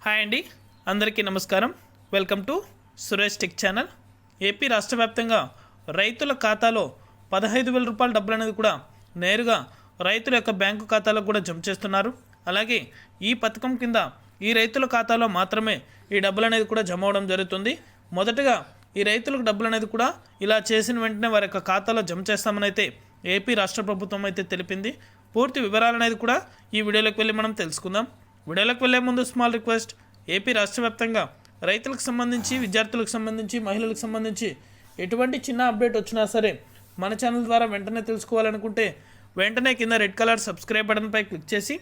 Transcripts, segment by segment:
Hi అండి, అందరికీ నమస్కారం. Welcome to Suresh tech channel. AP రాష్ట్ర వ్యాప్తంగా రైతుల ఖాతాలో 15,000 రూపాయల డబ్బులు అనేది కూడా నేరుగా రైతుల యొక్క బ్యాంకు ఖాతాలకు కూడా జమ చేస్తున్నారు. అలాగే ఈ పథకం కింద ఈ రైతుల ఖాతాలో మాత్రమే ఈ డబ్బులు అనేది కూడా జమ అవడం జరుగుతుంది. మొదటగా ఈ రైతులకు డబ్బులు అనేది కూడా ఇలా చేసిన వెంటనే వారి యొక్క ఖాతాలో జమ చేస్తామని అయితే ఏపీ రాష్ట్ర ప్రభుత్వం అయితే తెలిపింది. పూర్తి వివరాలు అనేది కూడా ఈ వీడియోలోకి వెళ్ళి మనం తెలుసుకుందాం. వీడియోలోకి వెళ్ళే ముందు స్మాల్ రిక్వెస్ట్, ఏపీ రాష్ట్ర వ్యాప్తంగా రైతులకు సంబంధించి, విద్యార్థులకు సంబంధించి, మహిళలకు సంబంధించి ఎటువంటి చిన్న అప్డేట్ వచ్చినా సరే మన ఛానల్ ద్వారా వెంటనే తెలుసుకోవాలనుకుంటే వెంటనే కింద రెడ్ కలర్ సబ్స్క్రైబ్ బటన్పై క్లిక్ చేసి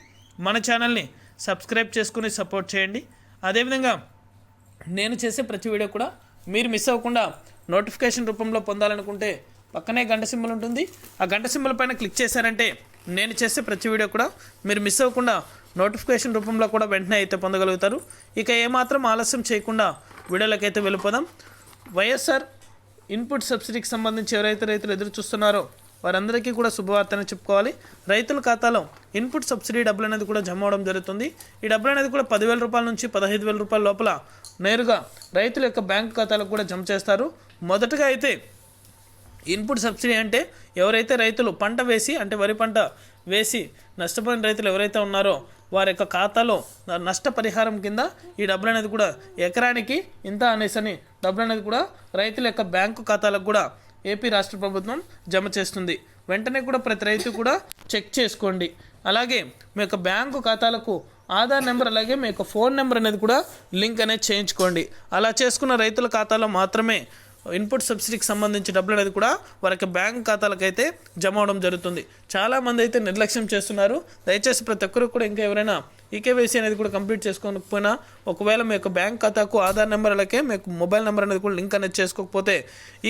మన ఛానల్ని సబ్స్క్రైబ్ చేసుకుని సపోర్ట్ చేయండి. అదేవిధంగా నేను చేసే ప్రతి వీడియో కూడా మీరు మిస్ అవ్వకుండా నోటిఫికేషన్ రూపంలో పొందాలనుకుంటే పక్కనే గంట సింబల్ ఉంటుంది. ఆ గంట సింబల్ పైన క్లిక్ చేశారంటే నేను చేసే ప్రతి వీడియో కూడా మీరు మిస్ అవ్వకుండా నోటిఫికేషన్ రూపంలో కూడా వెంటనే అయితే పొందగలుగుతారు. ఇక ఏమాత్రం ఆలస్యం చేయకుండా వీడియోలోకి అయితే వెళ్ళిపోదాం. వైఎస్ఆర్ ఇన్పుట్ సబ్సిడీకి సంబంధించి ఎవరైతే రైతులు ఎదురు చూస్తున్నారో వారందరికీ కూడా శుభవార్తని చెప్పుకోవాలి. రైతుల ఖాతాలో ఇన్పుట్ సబ్సిడీ డబ్బులు అనేది కూడా జమ అవడం జరుగుతుంది. ఈ డబ్బులు అనేది కూడా 10,000 రూపాయల నుంచి 15,000 రూపాయల లోపల నేరుగా రైతుల యొక్క బ్యాంకు ఖాతాలకు కూడా జమ చేస్తారు. మొదటగా అయితే ఇన్పుట్ సబ్సిడీ అంటే ఎవరైతే రైతులు పంట వేసి, అంటే వరి పంట వేసి నష్టపోయిన రైతులు ఎవరైతే ఉన్నారో వారి యొక్క ఖాతాలో నష్టపరిహారం కింద ఈ డబ్బులు అనేది కూడా ఎకరానికి ఇంత అనేసని డబ్బులు అనేది కూడా రైతుల యొక్క బ్యాంకు ఖాతాలకు కూడా ఏపీ రాష్ట్ర ప్రభుత్వం జమ చేస్తుంది. వెంటనే కూడా ప్రతి రైతు కూడా చెక్ చేసుకోండి. అలాగే మీ యొక్క బ్యాంకు ఖాతాలకు ఆధార్ నెంబర్, అలాగే మీ యొక్క ఫోన్ నెంబర్ అనేది కూడా లింక్ అనేది చేయించుకోండి. అలా చేసుకున్న రైతుల ఖాతాలో మాత్రమే ఇన్పుట్ సబ్సిడీకి సంబంధించి డబ్బులు అనేది కూడా వారికి బ్యాంక్ ఖాతాలకు అయితే జమ అవడం జరుగుతుంది. చాలామంది అయితే నిర్లక్ష్యం చేస్తున్నారు. దయచేసి ప్రతి ఒక్కరు కూడా ఇంకా ఎవరైనా ఈకేవైసీ అనేది కూడా కంప్లీట్ చేసుకోకపోయినా, ఒకవేళ మీ యొక్క బ్యాంక్ ఖాతాకు ఆధార్ నెంబర్ అలాగే మీకు మొబైల్ నెంబర్ అనేది కూడా లింక్ అనేది చేసుకోకపోతే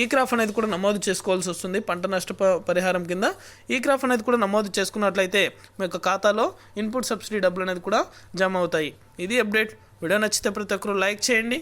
ఈ క్రాఫ్ అనేది కూడా నమోదు చేసుకోవాల్సి వస్తుంది. పంట నష్ట పరిహారం కింద ఈ క్రాఫ్ అనేది కూడా నమోదు చేసుకున్నట్లయితే మీ యొక్క ఖాతాలో ఇన్పుట్ సబ్సిడీ డబ్బులు అనేది కూడా జమ అవుతాయి. ఇది అప్డేట్. వీడియో నచ్చితే ప్రతి ఒక్కరు లైక్ చేయండి.